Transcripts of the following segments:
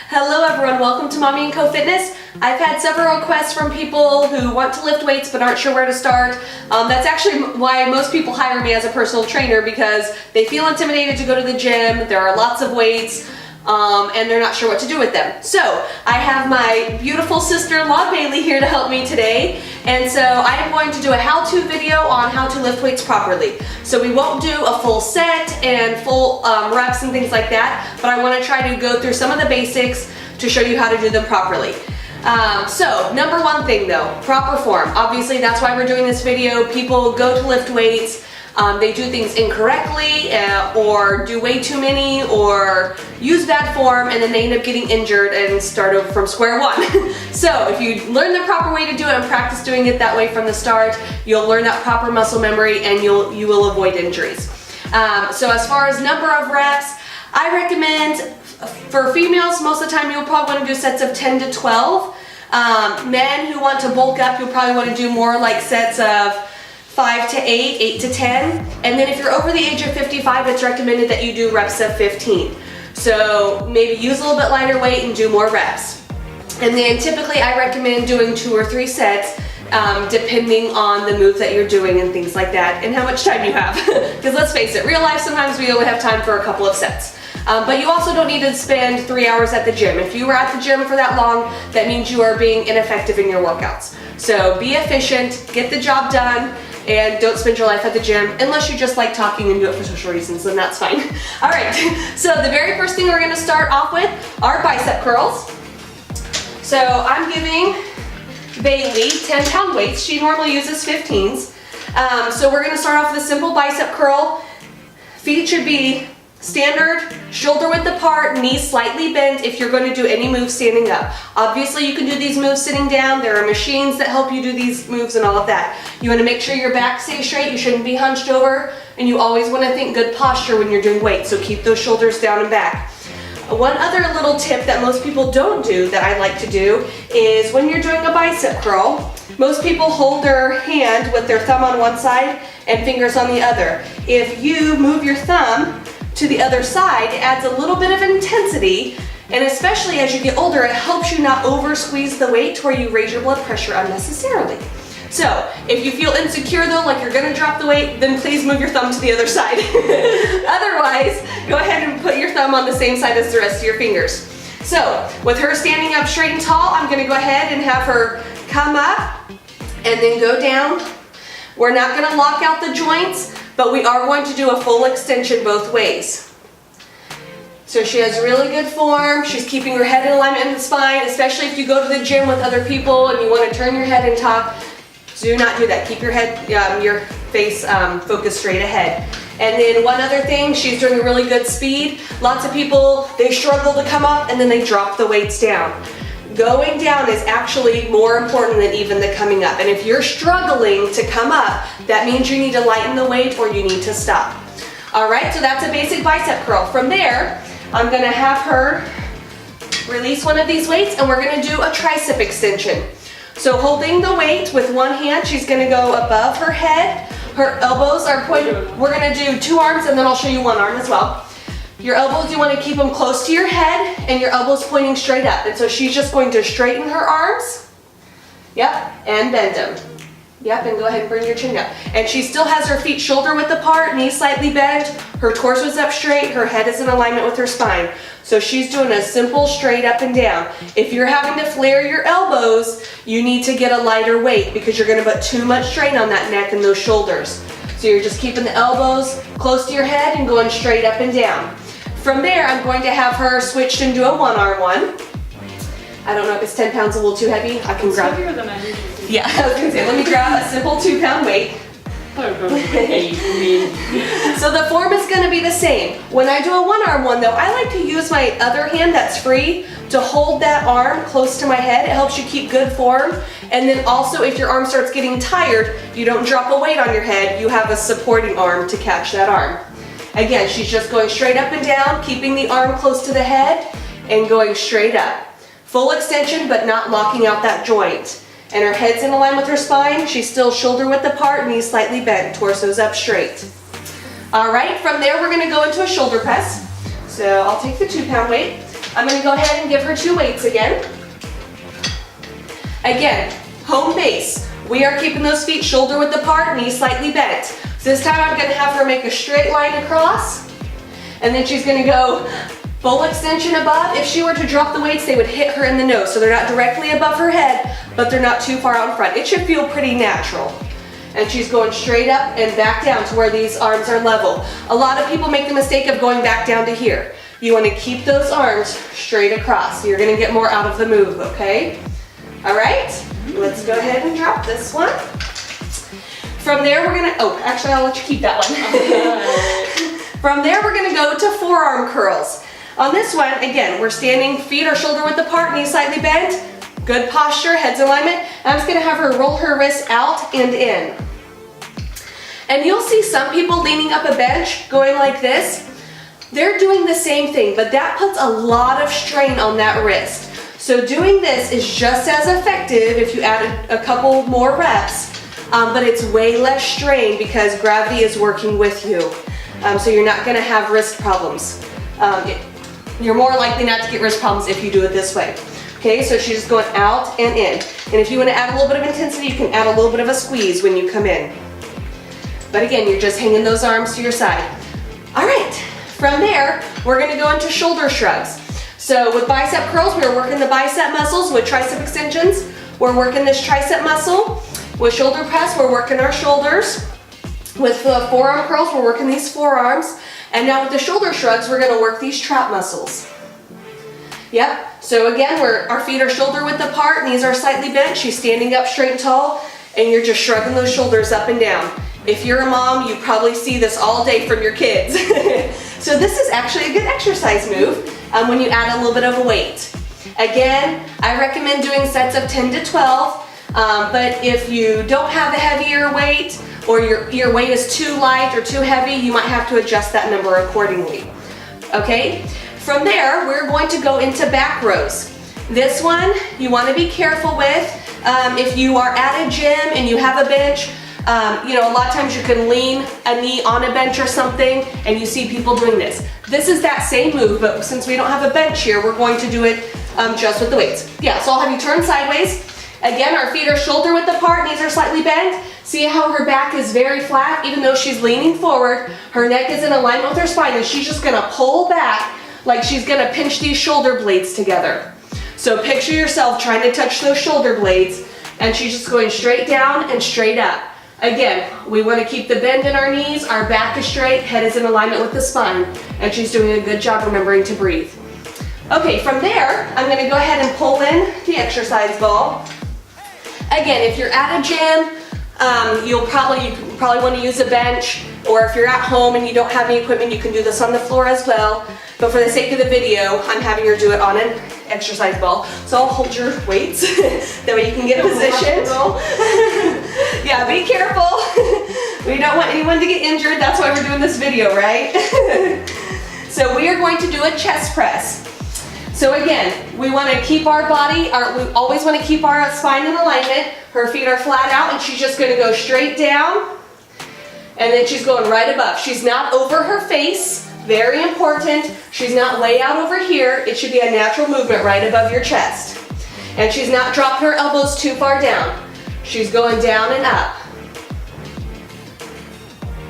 Hello everyone, welcome to Mommy & Co Fitness. I've had several requests from people who want to lift weights but aren't sure where to start. That's actually why most people hire me as a personal trainer, because they feel intimidated to go to the gym. There are lots of weights and they're not sure what to do with them. So I have my beautiful sister-in-law Bailey here to help me today. And so I am going to do a how-to video on how to lift weights properly. So we won't do a full set and full reps and things like that, but I want to try to go through some of the basics to show you how to do them properly. So number one thing though, proper form. Obviously that's why we're doing this video. People go to lift weights, they do things incorrectly or do way too many or use bad form, and then they end up getting injured and start over from square one. So if you learn the proper way to do it and practice doing it that way from the start, you'll learn that proper muscle memory and you will avoid injuries. So as far as number of reps, I recommend for females, most of the time you'll probably want to do sets of 10 to 12. Men who want to bulk up, you'll probably want to do more like sets of 5 to 8, 8 to 10. And then if you're over the age of 55, it's recommended that you do reps of 15. So maybe use a little bit lighter weight and do more reps. And then typically I recommend doing 2 or 3 sets depending on the move that you're doing and things like that and how much time you have. Because let's face it, real life sometimes we only have time for a couple of sets. But you also don't need to spend 3 hours at the gym. If you were at the gym for that long, that means you are being ineffective in your workouts. So be efficient, get the job done, and don't spend your life at the gym unless you just like talking and do it for social reasons, then that's fine. All right, so the very first thing we're gonna start off with are bicep curls. So I'm giving Bailey 10-pound weights. She normally uses 15s. So we're gonna start off with a simple bicep curl. Feet should be standard, shoulder width apart, knees slightly bent if you're going to do any moves standing up. Obviously you can do these moves sitting down. There are machines that help you do these moves and all of that. You want to make sure your back stays straight. You shouldn't be hunched over, and you always want to think good posture when you're doing weights, so keep those shoulders down and back. One other little tip that most people don't do that I like to do is when you're doing a bicep curl, most people hold their hand with their thumb on one side and fingers on the other. If you move your thumb to the other side, it adds a little bit of intensity, and especially as you get older, it helps you not over squeeze the weight where you raise your blood pressure unnecessarily. So if you feel insecure though, like you're gonna drop the weight, then please move your thumb to the other side. Otherwise, go ahead and put your thumb on the same side as the rest of your fingers. So with her standing up straight and tall, I'm gonna go ahead and have her come up and then go down. We're not gonna lock out the joints, but we are going to do a full extension both ways. So she has really good form. She's keeping her head in alignment in the spine, especially if you go to the gym with other people and you want to turn your head and talk. Do not do that. Keep your head, your face focused straight ahead. And then one other thing, she's doing a really good speed. Lots of people, they struggle to come up and then they drop the weights down. Going down is actually more important than even the coming up. And if you're struggling to come up, that means you need to lighten the weight or you need to stop. All right, so that's a basic bicep curl. From there, I'm gonna have her release one of these weights and we're gonna do a tricep extension. So holding the weight with one hand, she's gonna go above her head. Her elbows are pointed. We're gonna do 2 arms and then I'll show you 1 arm as well. Your elbows, you want to keep them close to your head and your elbows pointing straight up. And so she's just going to straighten her arms. Yep, and bend them. Yep, and go ahead and bring your chin down. And she still has her feet shoulder width apart, knees slightly bent, her torso is up straight, her head is in alignment with her spine. So she's doing a simple straight up and down. If you're having to flare your elbows, you need to get a lighter weight because you're going to put too much strain on that neck and those shoulders. So you're just keeping the elbows close to your head and going straight up and down. From there, I'm going to have her switched into a 1-arm one. I don't know if it's 10 pounds a little too heavy. I can grab. Heavier than I usually do. Yeah, I was gonna say, let me grab a simple 2-pound weight. So the form is gonna be the same. When I do a 1-arm one though, I like to use my other hand that's free to hold that arm close to my head. It helps you keep good form. And then also if your arm starts getting tired, you don't drop a weight on your head, you have a supporting arm to catch that arm. Again, she's just going straight up and down, keeping the arm close to the head and going straight up. Full extension, but not locking out that joint. And her head's in line with her spine. She's still shoulder width apart, knees slightly bent, torso's up straight. All right, from there we're gonna go into a shoulder press. So I'll take the 2-pound weight. I'm gonna go ahead and give her 2 weights again. Again, home base. We are keeping those feet shoulder width apart, knees slightly bent. So this time I'm gonna have her make a straight line across, and then she's gonna go full extension above. If she were to drop the weights, they would hit her in the nose. So they're not directly above her head, but they're not too far out in front. It should feel pretty natural. And she's going straight up and back down to where these arms are level. A lot of people make the mistake of going back down to here. You want to keep those arms straight across. You're going to get more out of the move, okay? All right, let's go ahead and drop this one. From there, we're going to, oh, actually, I'll let you keep that one. From there, we're going to go to forearm curls. On this one, again, we're standing, feet are shoulder width apart, knees slightly bent. Good posture, head's alignment. And I'm just going to have her roll her wrists out and in. And you'll see some people leaning up a bench, going like this. They're doing the same thing, but that puts a lot of strain on that wrist. So doing this is just as effective if you added a couple more reps, but it's way less strain because gravity is working with you. So you're not going to have wrist problems. You're more likely not to get wrist problems if you do it this way. Okay, so she's just going out and in. And if you want to add a little bit of intensity, you can add a little bit of a squeeze when you come in. But again, you're just hanging those arms to your side. All right, from there, we're going to go into shoulder shrugs. So with bicep curls, we're working the bicep muscles. With tricep extensions, we're working this tricep muscle. With shoulder press, we're working our shoulders. With the forearm curls, we're working these forearms. And now with the shoulder shrugs, we're going to work these trap muscles. Yep, so again, our feet are shoulder width apart, knees are slightly bent, she's standing up straight and tall, and you're just shrugging those shoulders up and down. If you're a mom, you probably see this all day from your kids. So this is actually a good exercise move when you add a little bit of a weight. Again, I recommend doing sets of 10 to 12, but if you don't have a heavier weight or your weight is too light or too heavy, you might have to adjust that number accordingly. Okay? From there, we're going to go into back rows. This one, you want to be careful with. If you are at a gym and you have a bench, a lot of times you can lean a knee on a bench or something, and you see people doing this. This is that same move, but since we don't have a bench here, we're going to do it just with the weights. Yeah, so I'll have you turn sideways. Again, our feet are shoulder width apart, knees are slightly bent. See how her back is very flat? Even though she's leaning forward, her neck is in alignment with her spine, and she's just gonna pull back like she's gonna pinch these shoulder blades together. So picture yourself trying to touch those shoulder blades, and she's just going straight down and straight up. Again, we want to keep the bend in our knees, our back is straight, head is in alignment with the spine, and she's doing a good job remembering to breathe. Okay, from there, I'm going to go ahead and pull in the exercise ball. Again, if you're at a gym, you probably want to use a bench, or if you're at home and you don't have any equipment, you can do this on the floor as well. But for the sake of the video, I'm having her do it on an exercise ball. So I'll hold your weights, that way you can get positioned. Yeah, be careful. We don't want anyone to get injured, that's why we're doing this video, right? So we are going to do a chest press. So again, we want to keep our body, we always want to keep our spine in alignment. Her feet are flat out, and she's just going to go straight down, and then she's going right above. She's not over her face. Very important, she's not way out over here. It should be a natural movement right above your chest. And she's not dropping her elbows too far down. She's going down and up.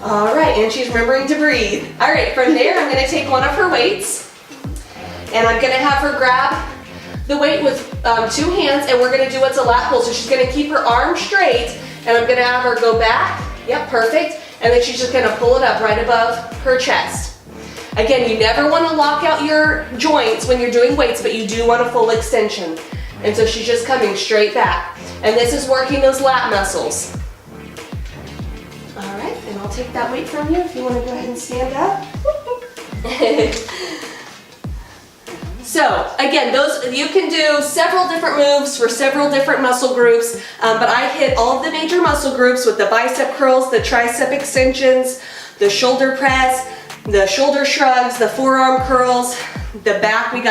All right, and she's remembering to breathe. All right, from there, I'm gonna take one of her weights, and I'm gonna have her grab the weight with 2 hands, and we're gonna do what's a lat pull. So she's gonna keep her arm straight, and I'm gonna have her go back. Yep, perfect. And then she's just gonna pull it up right above her chest. Again, you never want to lock out your joints when you're doing weights, but you do want a full extension. And so she's just coming straight back. And this is working those lat muscles. All right, and I'll take that weight from you if you want to go ahead and stand up. So again, you can do several different moves for several different muscle groups, but I hit all of the major muscle groups with the bicep curls, the tricep extensions, the shoulder press, the shoulder shrugs, the forearm curls, the back, we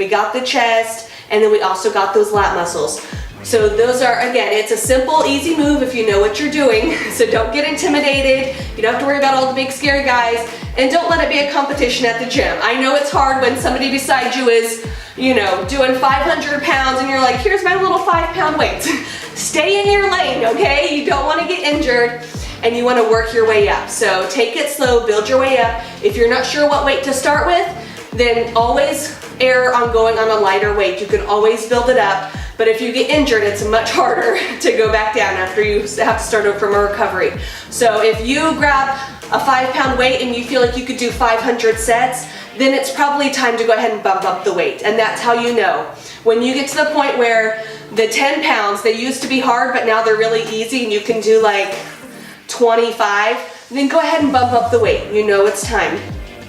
got the chest, and then we also got those lat muscles. So those are, again, it's a simple, easy move if you know what you're doing, so don't get intimidated. You don't have to worry about all the big scary guys. and don't let it be a competition at the gym. I know it's hard when somebody beside you is, you know, doing 500 pounds and you're like, here's my little 5-pound weight. Stay in your lane, okay? You don't want to get injured and you want to work your way up. So take it slow, build your way up. If you're not sure what weight to start with, then always err on going on a lighter weight. You can always build it up, but if you get injured, it's much harder to go back down after you have to start over from a recovery. So if you grab a 5-pound weight and you feel like you could do 500 sets, then it's probably time to go ahead and bump up the weight. And that's how you know. When you get to the point where the 10 pounds, they used to be hard, but now they're really easy and you can do like 25, then go ahead and bump up the weight. You know it's time.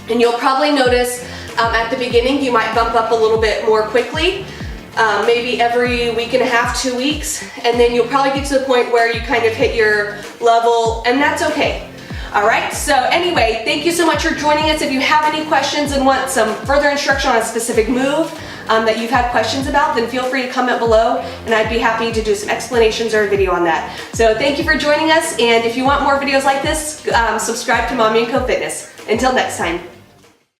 And you'll probably notice at the beginning, you might bump up a little bit more quickly, maybe every week and a half, 2 weeks, and then you'll probably get to the point where you kind of hit your level, and that's okay. All right, so anyway, thank you so much for joining us. If you have any questions and want some further instruction on a specific move that you've had questions about, then feel free to comment below, and I'd be happy to do some explanations or a video on that. So thank you for joining us, and if you want more videos like this, subscribe to Mommy and Co Fitness. Until next time.